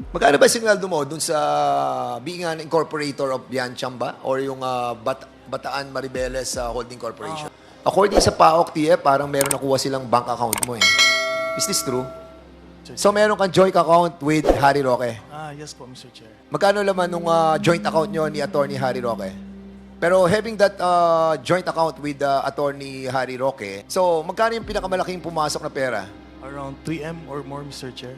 Magkano ba sinweldo mo dun sa being an incorporator of Biancham ba? Or yung Bataan Maribeles Holding Corporation? According sa PAOK, TF, parang meron nakuha silang bank account mo eh. Is this true? So meron kang joint account with Harry Roque. Yes po, Mr. Chair. Magkano laman nung joint account nyo ni Attorney Harry Roque? Pero having that joint account with Attorney Harry Roque, so magkano yung pinakamalaking pumasok na pera? Around 3M or more, Mr. Chair.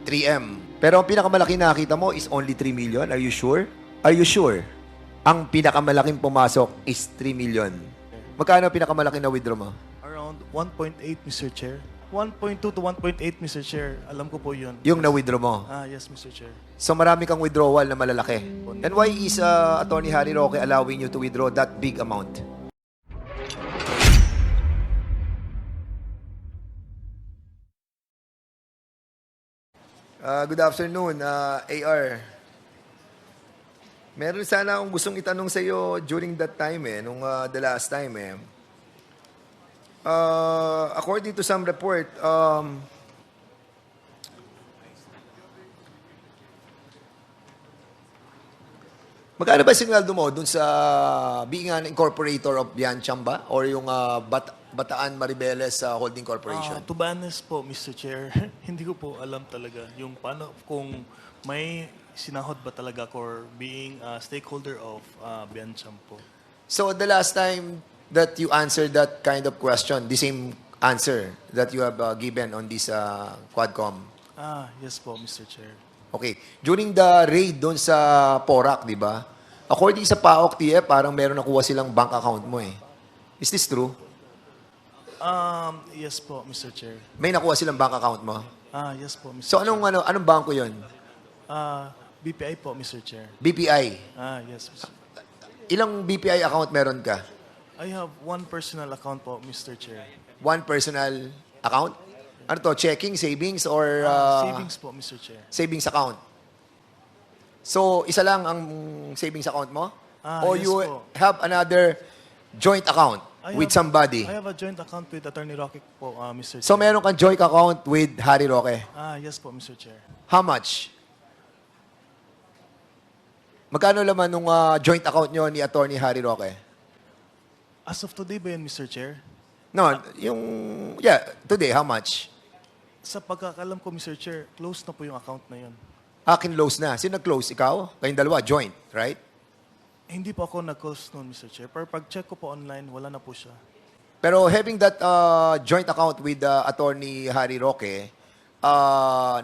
3M. Pero ang pinakamalaki nakita mo is only 3 million? Are you sure? Are you sure? Ang pinakamalaking pumasok is 3 million. Magkano ang pinakamalaki na withdraw mo? Around 1.8, Mr. Chair. 1.2 to 1.8, Mr. Chair. Alam ko po yun. Yung na-withdraw mo. Yes, Mr. Chair. So marami kang withdrawal na malalaki. And why is Attorney Harry Roque allowing you to withdraw that big amount? Good afternoon, AR. Meron sana akong gustong itanong sa iyo during that time nung the last time according to some report, magkano ba sinweldo mo dun sa being an incorporator of Biancham ba? Or yung Bataan Maribeles Holding Corporation? To be honest po, Mr. Chair, hindi ko po alam talaga yung paano, kung may sinahod ba talaga ako or being a stakeholder of Biancham po. So the last time that you answered that kind of question, the same answer that you have given on this Quadcom? Yes po, Mr. Chair. Okay. During the raid doon sa Porac, di ba? According sa PAOK, TF, parang meron nakuha silang bank account mo eh. Is this true? Yes po, Mr. Chair. May nakuha silang bank account mo? Yes po, Mr. So anong bangko 'yon? BPI po, Mr. Chair. BPI. Yes, Mr. Ilang BPI account meron ka? I have one personal account po, Mr. Chair. One personal account? Ano to? Checking, savings, or Savings po, Mr. Chair. savings account? So, isa lang ang savings account mo? Or Yes you po. have another joint account with somebody? I have a joint account with Attorney Roque po, Mr. Chair. So, meron kang joint account with Harry Roque. Yes po, Mr. Chair. How much? Magkano laman nung joint account nyo ni Attorney Harry Roque? As of today ba yun, Mr. Chair? No, today, how much? Sa pagkakalam ko, Mr. Chair, close na po yung account na yun. Close na. Sino nag-close? Ikaw? Kayong dalawa, joint, right? Hindi po ako nag-close noon, Mr. Chair. Pero pag-check ko po online, wala na po siya. Pero having that joint account with Attorney Harry Roque,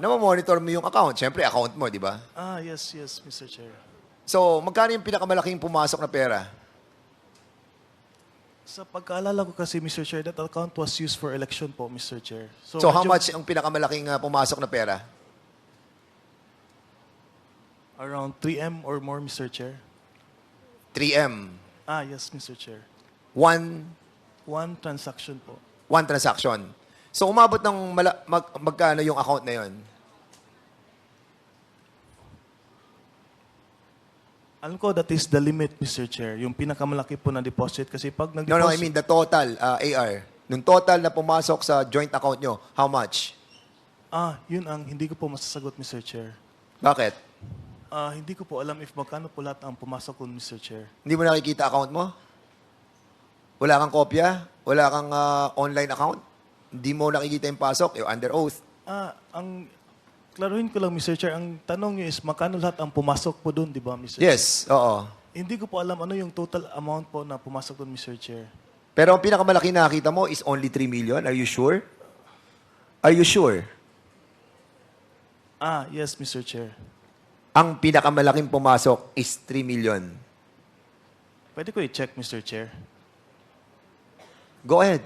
namamonitor mo yung account. Siyempre, account mo, di ba? Yes, Mr. Chair. So, magkano yung pinakamalaking pumasok na pera? Sa pagkaalala ko kasi, Mr. Chair, that account was used for election po, Mr. Chair. So, how much ang pinakamalaking pumasok na pera? Around 3M or more, Mr. Chair. 3M. Yes, Mr. Chair. One Transaction po. transaction. So, umabot ng magkano yung account na yon? Alam ko, that is the limit, Mr. Chair. Yung pinakamalaki po na deposit. Kasi pag nag-deposit... No, I mean the total, AR. Nung total na pumasok sa joint account nyo, how much? Yun ang hindi ko po masasagot, Mr. Chair. Bakit? Hindi ko po alam if magkano po lahat ang pumasok ko, Mr. Chair. Hindi mo nakikita account mo? Wala kang kopya? Wala kang online account? Hindi mo nakikita yung pasok? You're under oath. Ang klaruhin ko lang, Mr. Chair, ang tanong niyo is magkano lahat ang pumasok po doon, di ba, Mr. Chair? Yes, oo. Hindi ko po alam ano yung total amount po na pumasok doon, Mr. Chair. Pero ang pinakamalaki na nakita mo is only 3 million. Are you sure? Are you sure? Yes, Mr. Chair. Ang pinakamalaking pumasok is 3 million. Pwede ko i-check, Mr. Chair. Go ahead.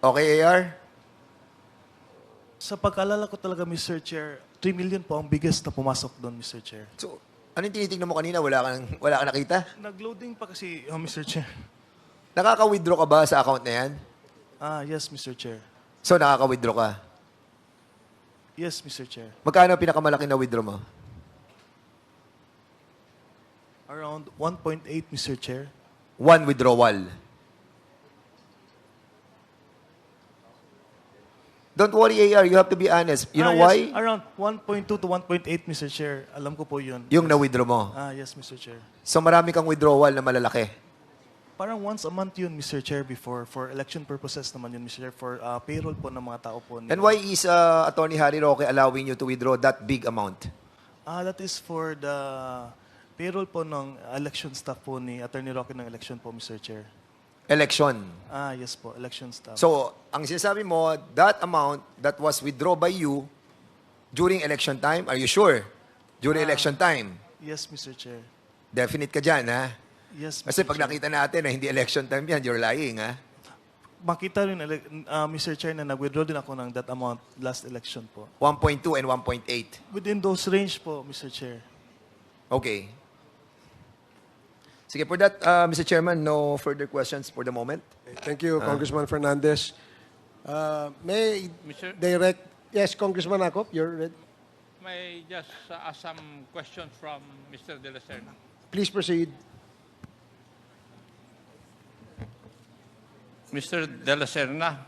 Okay, AR? Sa pag-alala ko talaga, Mr. Chair, 3 million po ang biggest na pumasok doon, Mr. Chair. So, anong tinitingnan mo kanina? Wala kang nakita? Nag-loading pa kasi, Mr. Chair. Nakaka-withdraw ka ba sa account na yan? Yes, Mr. Chair. So, nakaka-withdraw ka. Yes, Mr. Chair. Magkano ang pinakamalaki na withdraw mo? Around 1.8, Mr. Chair. One withdrawal. Don't worry, AR. You have to be honest. You know Yes, why? around 1.2 to 1.8, Mr. Chair. Alam ko po yun. Yung na-withdraw mo. Yes, Mr. Chair. So, marami kang withdrawal na malalaki. Parang once a month yun, Mr. Chair, before. For election purposes naman yun, Mr. Chair. For payroll po ng mga tao po. And why is Attorney Harry Roque allowing you to withdraw that big amount? That is for the payroll po ng election staff po ni Attorney Roque ng election po, Mr. Chair. Election. Yes po, election staff. So, ang sinasabi mo, that amount that was withdrawn by you during election time, are you sure? During election time? Yes, Mr. Chair. Definite ka dyan, ha? Yes, Mr. Kasi pag Chair. nakita natin na hindi election time yan, you're lying, ha? Makita rin, Mr. Chair, na nag-withdraw din ako ng that amount last election po. 1.2 and 1.8. Within those range po, Mr. Chair. Okay. Sige, for that, Mr. Chairman, no further questions for the moment. Thank you, Congressman Fernandez. May Mr. direct... Yes, Congressman Akop, you're ready. May I just ask some questions from Mr. De La Serna. Please proceed. Mr. De La Serna,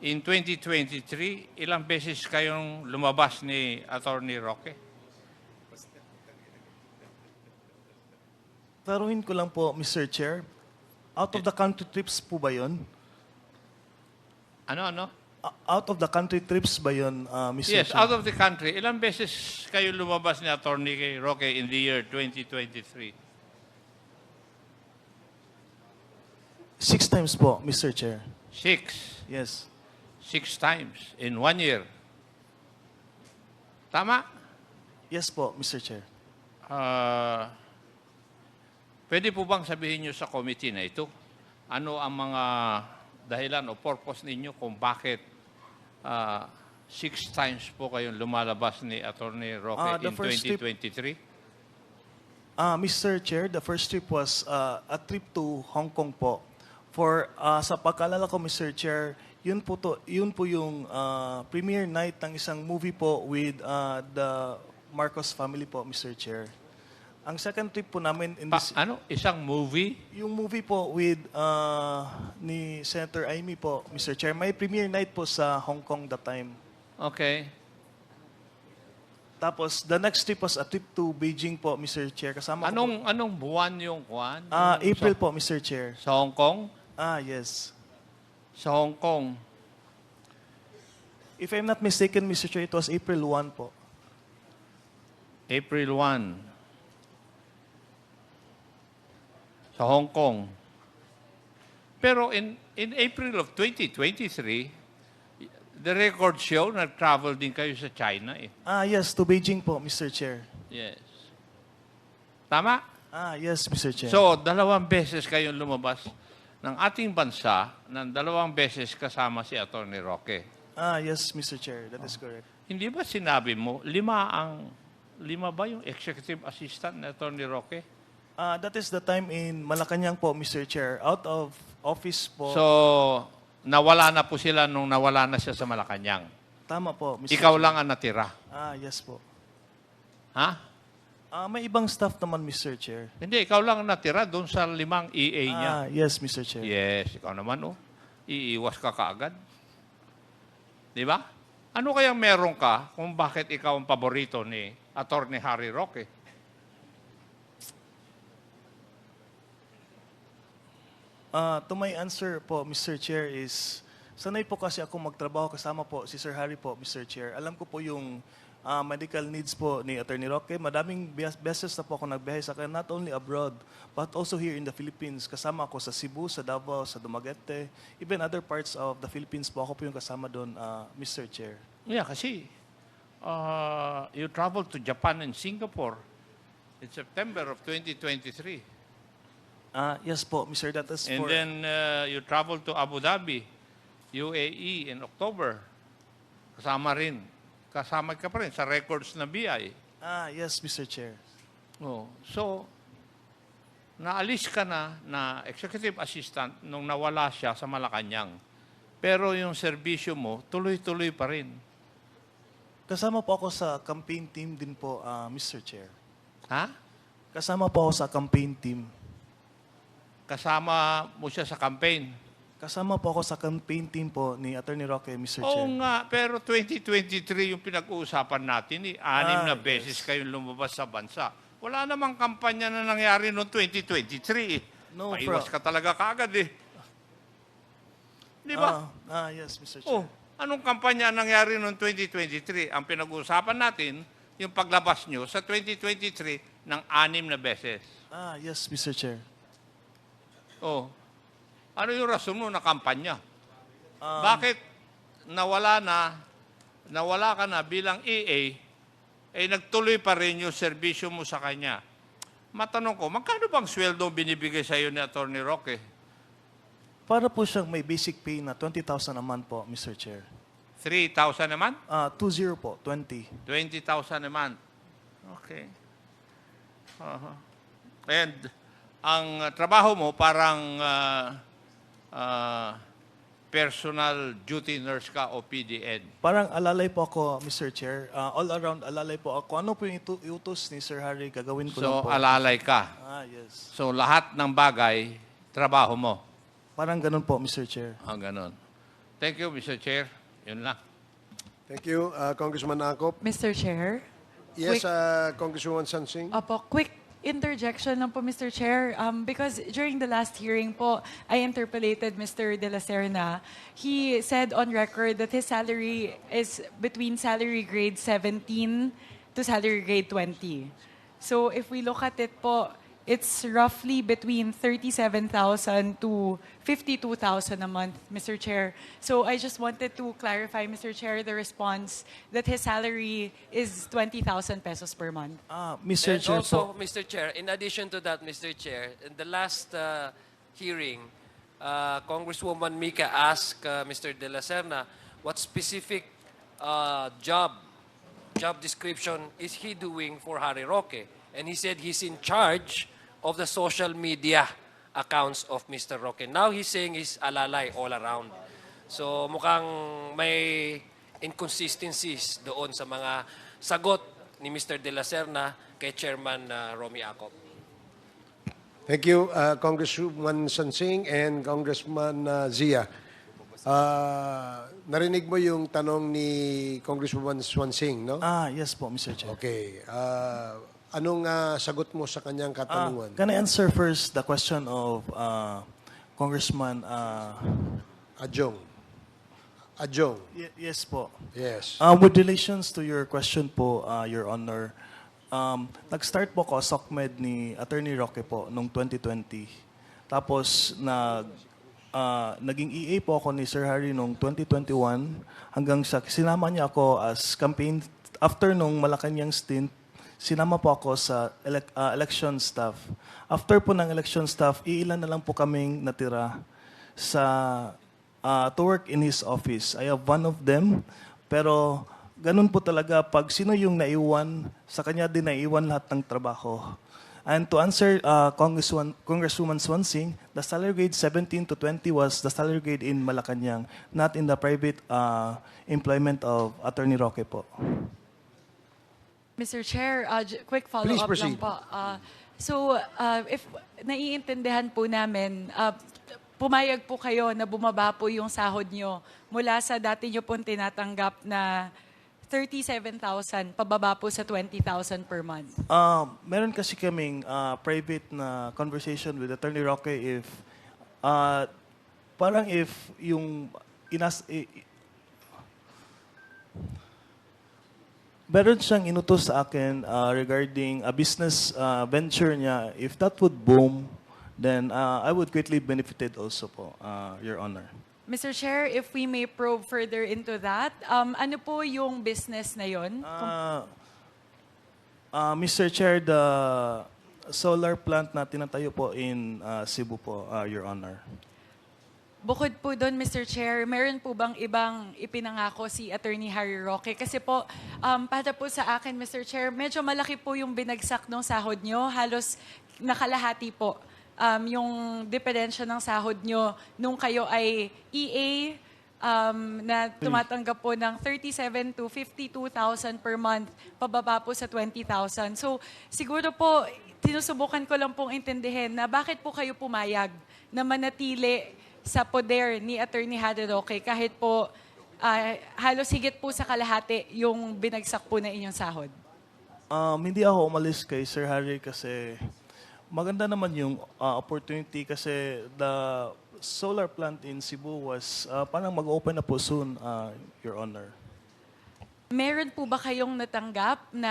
in 2023, ilang beses kayong lumabas ni Attorney Roque? Taruhin ko lang po, Mr. Chair. Out of the country trips po ba yun? Ano? Out of the country trips ba yun, Mr. Yes, Chair? out of the country. Ilang beses kayo lumabas ni Attorney Roque in the year 2023? 6 times po, Mr. Chair. 6. Yes. 6 times in 1 year. Tama? Yes po, Mr. Chair. Pwede po bang sabihin nyo sa committee na ito, ano ang mga dahilan o purpose ninyo kung bakit 6 times po kayong lumalabas ni Attorney Roque The in first trip- 2023? Mr. Chair, the first trip was a trip to Hong Kong po. For sa pagkalala ko, Mr. Chair, yun po yung premiere night ng isang movie po with the Marcos family po, Mr. Chair. Ang second trip po namin in this Isang movie? yung movie po with ni Senator Amy po, Mr. Chair. May premiere night po sa Hong Kong that time. Okay. Tapos the next trip was a trip to Beijing po, Mr. Chair. Kasama ko po. Anong buwan yung kuwan? April po, Mr. Chair. Sa Hong Kong? Yes. Sa Hong Kong. If I'm not mistaken, Mr. Chair, it was April 1 po. April 1. Sa Hong Kong. Pero in April of 2023, the record show, nag-travel din kayo sa China eh. Yes, to Beijing po, Mr. Chair. Yes. Tama? Yes, Mr. Chair. So, 2 beses kayong lumabas ng ating bansa, ng 2 beses kasama si Attorney Roque. Yes, Mr. Chair, that is correct. Hindi ba sinabi mo, 5 ba yung executive assistant ni Attorney Roque? That is the time in Malacanang po, Mr. Chair. Out of office po. So, nawala na po sila nung nawala na siya sa Malacanang. Tama po, Mr. Ikaw Chair. lang ang natira. Yes po. Ha? May ibang staff naman, Mr. Chair. Hindi, ikaw lang ang natira doon sa 5 EA niya. Yes, Mr. Chair. Yes, ikaw naman, oh. Iiwas ka kaagad. Di ba? Ano kayang meron ka kung bakit ikaw ang paborito ni Attorney Harry Roque? To my answer po, Mr. Chair, is sanay po kasi ako magtrabaho kasama po si Sir Harry po, Mr. Chair. Alam ko po yung medical needs po ni Attorney Roque. Madaming beses na po ako nagbiyahe sa kanya, not only abroad, but also here in the Philippines. Kasama ako sa Cebu, sa Davao, sa Dumaguete, even other parts of the Philippines po. Ako po yung kasama doon, Mr. Chair. Yeah, kasi you traveled to Japan and Singapore in September of 2023. Yes po, Mr. That is And for... then you traveled to Abu Dhabi UAE in October. Kasama rin. Kasama ka pa rin sa records na BI. Yes, Mr. Chair. Oh, so, naalis ka na executive assistant nung nawala siya sa Malacanang. Pero yung serbisyo mo, tuloy-tuloy pa rin. Kasama po ako sa campaign team din po, Mr. Chair. Ha? Kasama po ako sa campaign team. Kasama mo siya sa campaign. Kasama po ako sa campaign team po ni Attorney Roque, Mr. Oo Chair. nga, pero 2023 yung pinag-uusapan natin. 6 na yes. beses kayong lumabas sa bansa. Wala namang kampanya na nangyari noong 2023. No, Paiwas ka talaga kaagad eh. Di ba? Yes, Mr. Chair. Oh, anong kampanya ang nangyari noong 2023? Ang pinag-uusapan natin, yung paglabas nyo sa 2023 ng 6 na beses. Yes, Mr. Chair. Oh, ano yung rason mo na kampanya? Bakit nawala ka na bilang EA, nagtuloy pa rin yung serbisyo mo sa kanya? Matanong ko, magkano bang sweldo binibigay sa iyo ni Atty. Roque? Para po siyang may basic pay na 20,000 a month po, Mr. Chair. 3,000 naman? 20 po, 20. 20,000 a month. Okay. And ang trabaho mo parang personal duty nurse ka o PDN. Parang alalay po ako, Mr. Chair. All around alalay po ako. Ano po yung iutos ni Sir Harry, gagawin ko lang So, po. alalay ka. Yes. So, lahat ng bagay, trabaho mo. Parang ganun po, Mr. Chair. Ganon. Thank you, Mr. Chair. Yun lang. Thank you, Congressman Akop. Mr. Chair? Yes, Quick- Congresswoman Sansing. Opo, quick interjection lang po, Mr. Chair. Because during the last hearing po, I interpolated Mr. De La Serna. He said on record that his salary is between salary grade 17 to salary grade 20. So if we look at it po, it's roughly between 37,000 to 52,000 a month, Mr. Chair. So I just wanted to clarify, Mr. Chair, the response that his salary is 20,000 pesos per month. Mr. And Chair also, po. Mr. Chair, in addition to that, Mr. Chair, in the last hearing, Congresswoman Mika asked Mr. De La Serna what specific job description is he doing for Harry Roque. And he said he's in charge of the social media accounts of Mr. Roque. Now he's saying he's alalay all around. So mukhang may inconsistencies doon sa mga sagot ni Mr. De La Serna kay Chairman Romy Acop. Thank you, Congresswoman Sansing and Congressman Zia. Narinig mo yung tanong ni Congresswoman Sansing, no? Yes po, Mr. Chair. Okay. Anong sagot mo sa kanyang katanungan? Can I answer first the question of Congressman? Adjong. Yes po. Yes. With relations to your question po, Your Honor, nag-start po ako sa SOCMED ni Attorney Roque po noong 2020. Tapos naging EA po ako ni Sir Harry noong 2021 hanggang sa sinama niya ako as campaign after nung Malacanang stint. Sinama po ako sa election staff. After po ng election staff, iilan na lang po kaming natira to work in his office. I have one of them, pero ganun po talaga, pag sino yung naiwan, sa kanya din naiwan lahat ng trabaho. And to answer Congresswoman Swansing, the salary grade 17 to 20 was the salary grade in Malacanang, not in the private employment of Attorney Roque po. Mr. Chair, quick Please follow-up proceed. lang po. If naiintindihan po namin, pumayag po kayo na bumaba po yung sahod nyo mula sa dati nyo pong tinatanggap na 37,000, pababa po sa 20,000 per month. Meron kasi kaming private na conversation with Attorney Roque if parang if yung meron siyang inutos sa akin regarding a business venture niya. If that would boom, then I would greatly benefited also po, Your Honor. Mr. Chair, if we may probe further into that, ano po yung business na yon? Mr. Chair, the solar plant na tinatayo po in Cebu po, Your Honor. Bukod po doon, Mr. Chair, meron po bang ibang ipinangako si Attorney Harry Roque? Kasi po, para po sa akin, Mr. Chair, medyo malaki po yung binagsak ng sahod nyo. Halos nakalahati po yung diferensya ng sahod nyo nung kayo ay EA na tumatanggap po ng 37 to 52,000 per month, pababa po sa 20,000. So, siguro po, sinusubukan ko lang pong intindihin na bakit po kayo pumayag na manatili sa poder ni Attorney Harry Roque kahit po halos higit po sa kalahati yung binagsak po na inyong sahod. Hindi ako umalis kay Sir Harry kasi maganda naman yung opportunity kasi the solar plant in Cebu was parang mag-open na po soon, Your Honor. Meron po ba kayong natanggap na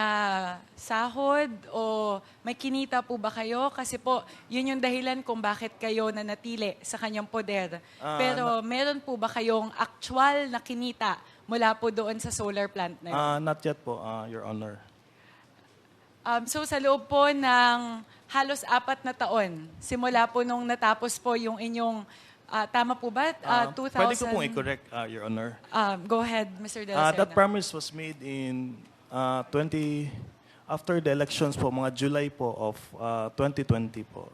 sahod o may kinita po ba kayo? Kasi po, yun yung dahilan kung bakit kayo nanatili sa kanyang poder. Pero meron po ba kayong actual na kinita mula po doon sa solar plant na yun? Not yet po, Your Honor. So sa loob po ng halos 4 na taon, simula po nung natapos po yung inyong, tama po ba? 2000? Pwede ko pong i-correct, Your Honor. Go ahead, Mr. De La Serna. That promise was made in after the elections po, mga July po of 2020 po,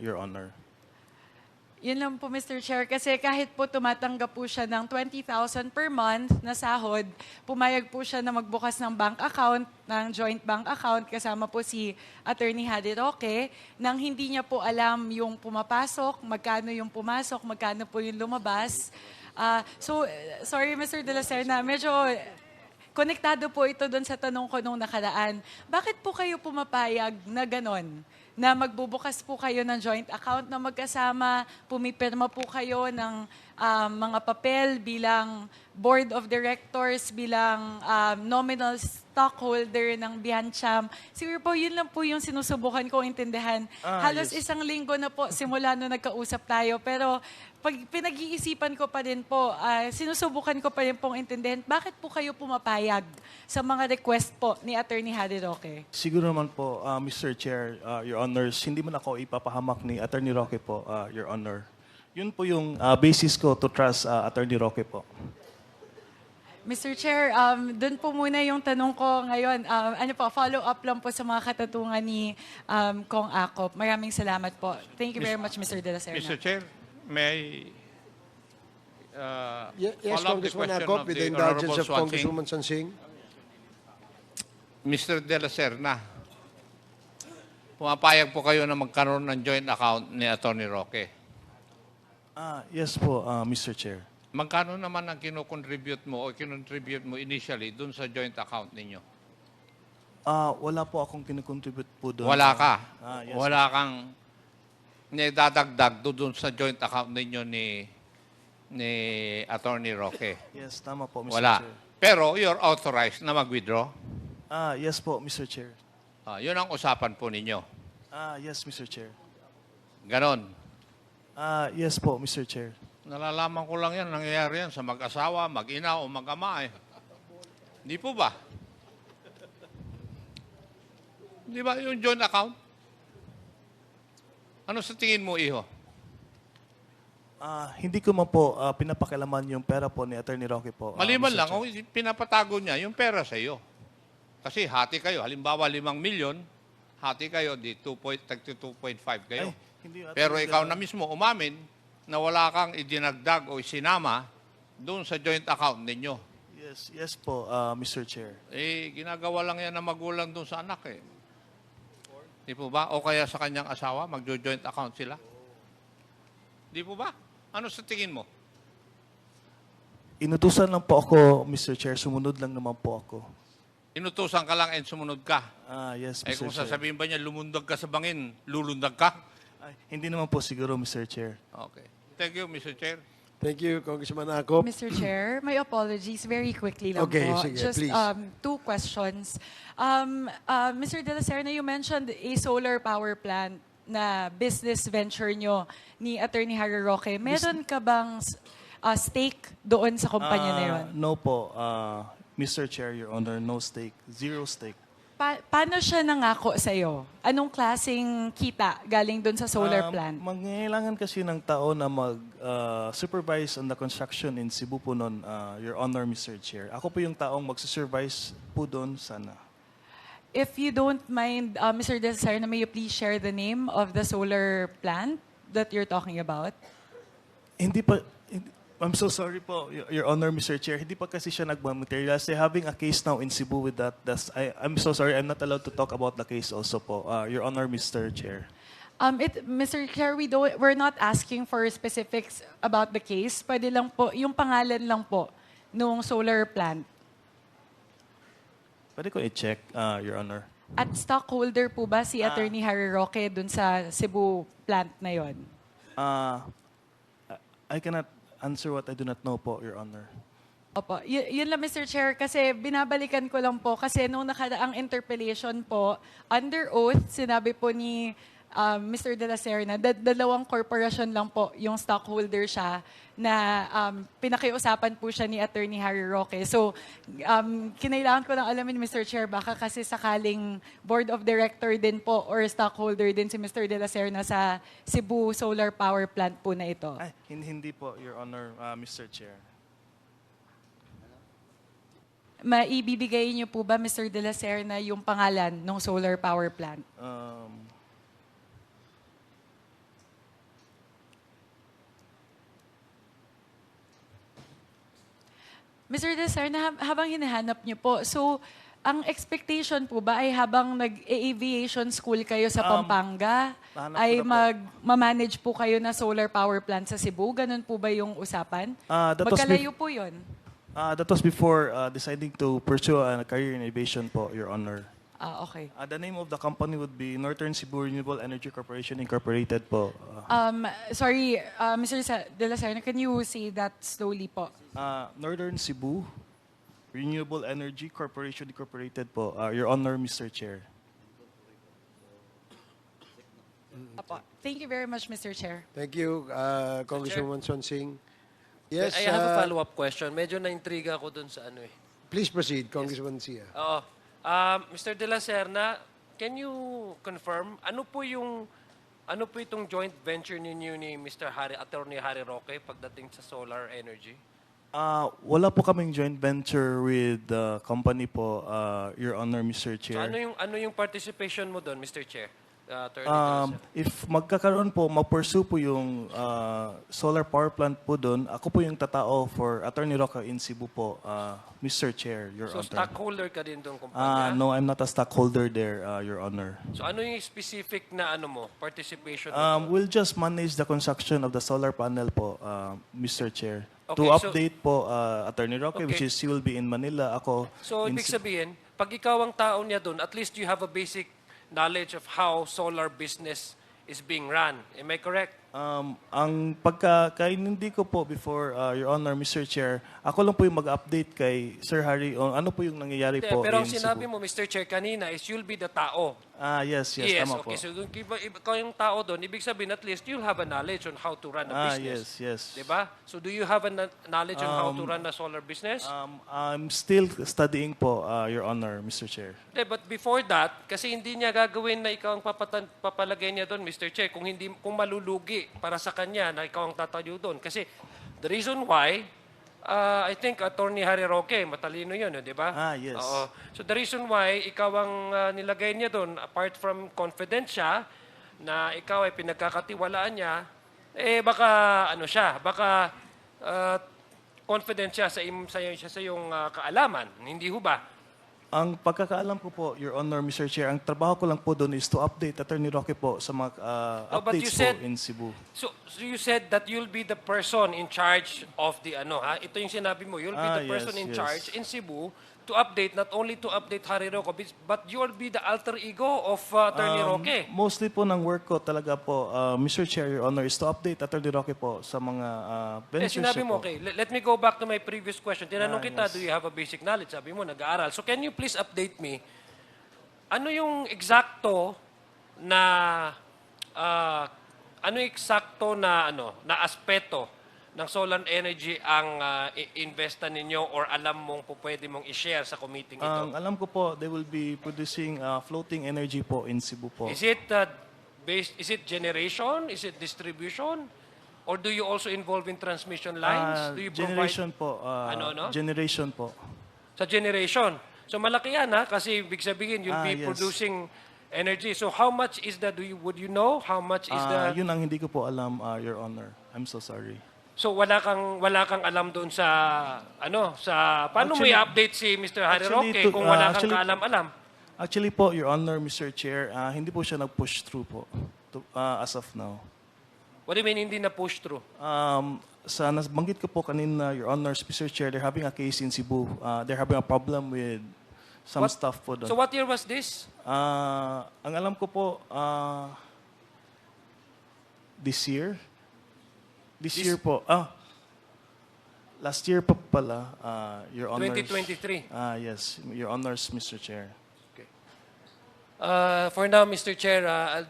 Your Honor. Yun lang po, Mr. Chair, kasi kahit po tumatanggap po siya ng 20,000 per month na sahod, pumayag po siya na magbukas ng bank account, ng joint bank account, kasama po si Attorney Harry Roque, nang hindi niya po alam yung pumapasok, magkano yung pumasok, magkano po yung lumabas. Sorry, Mr. De La Serna, medyo konektado po ito doon sa tanong ko nung nakaraan. Bakit po kayo pumapayag na ganon? Na magbubukas po kayo ng joint account na magkasama, pumipirma po kayo ng mga papel bilang board of directors, bilang nominal stockholder ng Biancham. Siguro po, yun lang po yung sinusubukan kong intindihan. Halos Yes. 1 linggo na po simula nung nagkausap tayo. Pero pag pinag-iisipan ko pa rin po, sinusubukan ko pa rin pong intindihan, bakit po kayo pumapayag sa mga request po ni Attorney Harry Roque? Siguro naman po, Mr. Chair, Your Honors, hindi man ako ipapahamak ni Attorney Roque po, Your Honor. Yun po yung basis ko to trust Attorney Roque po. Mr. Chair, doon po muna yung tanong ko ngayon. Follow up lang po sa mga katatungan ni Kong Akop. Maraming salamat po. Thank you very much, Mr. De La Serna. Mr. Chair, may Yes, follow up the Congressman question Akop, of with the the indulgence Honorable of Swansing. Congresswoman Sansing. Mr. De La Serna, pumapayag po kayo na magkaroon ng joint account ni Attorney Roque. Yes po, Mr. Chair. Magkano naman ang kinocontribute mo o kinontribute mo initially dun sa joint account ninyo? Wala po akong kinocontribute po doon. Wala ka. Yes, Wala kang nidadagdag doon sa joint account ninyo ni Attorney Roque. Yes, tama po, Mr. Wala. Chair. Pero you're authorized na mag-withdraw. Yes po, Mr. Chair. Yun ang usapan po ninyo. Yes, Mr. Chair. Ganon. Yes po, Mr. Chair. Nalalaman ko lang yan, nangyayari yan sa mag-asawa, mag-ina o mag-ama eh. Hindi po ba? Di ba yung joint account? Ano sa tingin mo, iho? Hindi ko man po pinapakialaman yung pera po ni Attorney Roque po. Maliban Mr. lang, Chair. kung pinapatago niya yung pera sa iyo. Kasi hati kayo. Halimbawa, 5 milyon, hati kayo, di 2.5 kayo. Ay, hindi, Attorney Pero ikaw De La- na mismo umamin na wala kang idinagdag o isinama doon sa joint account ninyo. Yes po, Mr. Chair. Ginagawa lang yan ng magulang doon sa anak eh. Di po ba? O kaya sa kanyang asawa, magjo-joint account sila. Di po ba? Ano sa tingin mo? Inutusan lang po ako, Mr. Chair. Sumunod lang naman po ako. Inutusan ka lang and sumunod ka. Yes, Eh Mr. kung Chair. sasabihin ba niya, lumundag ka sa bangin, lulundag ka? Hindi naman po siguro, Mr. Chair. Okay. Thank you, Mr. Chair. Thank you, Congressman Akop. Mr. Chair, my apologies. Very quickly lang Okay, po. sige, Just please. 2 questions. Mr. De La Serna, you mentioned a solar power plant na business venture nyo ni Attorney Harry Roque. Meron ka bang stake doon sa kumpanya na yun? No po, Mr. Chair, Your Honor, no stake. Zero stake. Paano siya nangako sa'yo? Anong klaseng kita galing doon sa solar plant? Mangailangan kasi ng tao na mag-supervise on the construction in Cebu po noon, Your Honor, Mr. Chair. Ako po yung taong mag-supervise po doon sana. If you don't mind, Mr. De La Serna, may you please share the name of the solar plant that you're talking about? Hindi pa, I'm so sorry po, Your Honor, Mr. Chair. Hindi pa kasi siya nagmamaterialize. They're having a case now in Cebu with that. I'm so sorry, I'm not allowed to talk about the case also po, Your Honor, Mr. Chair. Mr. Chair, we're not asking for specifics about the case. Pwede lang po, yung pangalan lang po nung solar plant. Pwede ko i-check, Your Honor. At stockholder po ba si Attorney Harry Roque dun sa Cebu plant na yon? I cannot answer what I do not know po, Your Honor. Opo. Yun lang, Mr. Chair, kasi binabalikan ko lang po kasi nung nakadaang interpellation po, under oath, sinabi po ni Mr. De La Serna, dalawang corporation lang po yung stockholder siya na pinakiusapan po siya ni Attorney Harry Roque. So, kinailangan ko lang alamin, Mr. Chair, baka kasi sakaling board of director din po or stockholder din si Mr. De La Serna sa Cebu Solar Power Plant po na ito. Ay, hindi po, Your Honor, Mr. Chair. Maibibigay niyo po ba, Mr. De La Serna, yung pangalan ng solar power plant? Mr. De La Serna, habang hinahanap niyo po, so ang expectation po ba ay habang nag-aviation school kayo sa Pampanga, nahanap ay ko na po. mamanage po kayo na solar power plant sa Cebu? Ganun po ba yung usapan? That was Magkalayo po yun. That was before deciding to pursue a career in aviation po, Your Honor. Okay. The name of the company would be Northern Cebu Renewable Energy Corporation Incorporated po. Sorry, Mr. De La Serna, can you say that slowly po? Northern Cebu Renewable Energy Corporation Incorporated po, Your Honor, Mr. Chair. Apo. Thank you very much, Mr. Chair. Thank you, Congresswoman Sonsing. Yes, I have a follow-up question. Medyo na-intriga ako dun sa ano eh. please proceed, Congresswoman Sia. Oo. Mr. De La Serna, can you confirm ano po itong joint venture ninyo ni Attorney Harry Roque pagdating sa solar energy? Wala po kaming joint venture with the company po, Your Honor, Mr. So Chair. ano yung participation mo doon, Mr. Chair? Attorney De La Serna. If magkakaroon po, ma-pursue po yung solar power plant po doon, ako po yung tatao for Attorney Roque in Cebu po, Mr. Chair, Your So Honor. stockholder ka din doon kumpanya? No, I'm not a stockholder there, Your Honor. So ano yung specific na participation mo? We'll just manage the construction of the solar panel po, Mr. Chair. Okay, To so- update po, Attorney Roque, Okay. which is he will be in Manila. Ako So in ibig sabihin, pag ikaw ang tao niya doon, at least you have a basic knowledge of how solar business is being run. Am I correct? Ang hindi ko po before, Your Honor, Mr. Chair, ako lang po yung mag-update kay Sir Harry on ano po yung nangyayari Hindi, po pero ang in sinabi Cebu. mo, Mr. Chair, kanina is you'll be the tao. Yes, tama po. okay. So ikaw yung tao doon, ibig sabihin at least you'll have a knowledge on how to run a business. yes. Diba? So do you have a knowledge on how to run a solar business? I'm still studying po, Your Honor, Mr. Chair. Hindi, but before that, kasi hindi niya gagawin na ikaw ang papalagay niya doon, Mr. Chair, kung malulugi para sa kanya na ikaw ang tatayo doon. Kasi the reason why, I think Attorney Harry Roque, matalino yun, di ba? Yes. Oo. So the reason why ikaw ang nilagay niya doon, apart from confident siya, na ikaw ay pinagkakatiwalaan niya, baka confident siya sa iyong kaalaman. Hindi ho ba? Ang pagkakaalam ko po, Your Honor, Mr. Chair, ang trabaho ko lang po doon is to update Attorney Roque po sa mga but you updates said- po in Cebu. So you said that you'll be the person in charge of the Ito yung sinabi mo, you'll be the person in yes. charge in Cebu to update, not only to update Harry Roque, but you'll be the alter ego of Attorney Roque. Mostly po ng work ko talaga po, Mr. Chair, Your Honor, is to update Attorney Roque po sa mga ventures Sinabi niya mo, po. okay, let me go back to my previous question. Tinanong kita, do you have a basic knowledge? Sabi mo, nag-aaral. So can you please update me, ano yung eksakto na aspeto ng solar energy ang investa ninyo or alam mong pwede mong i-share sa committee ito? Ang alam ko po, they will be producing floating energy po in Cebu po. Is it is it generation? Is it distribution? Or do you also involve in transmission lines? Do you Generation po. Ano? Generation po. Sa generation. So malaki yan ha, kasi ibig sabihin you'll be Yes. producing energy. So how much is that? Would you know how much is the? Yun ang hindi ko po alam, Your Honor. I'm so sorry. So wala kang alam doon sa paano mo Actually- i-update si Mr. Harry actually, Roque kung wala kang kaalam-alam? Actually po, Your Honor, Mr. Chair, hindi po siya nag-push through po as of now. What do you mean hindi na push through? Sa nabanggit ko po kanina, Your Honor, Mr. Chair, they're having a case in Cebu. They're having a problem with some stuff po doon. So what year was this? Ang alam ko po, this year? This year po. Last year po pala, Your Honors. 2023. Yes, Your Honors, Mr. Chair. For now, Mr. Chair, I'll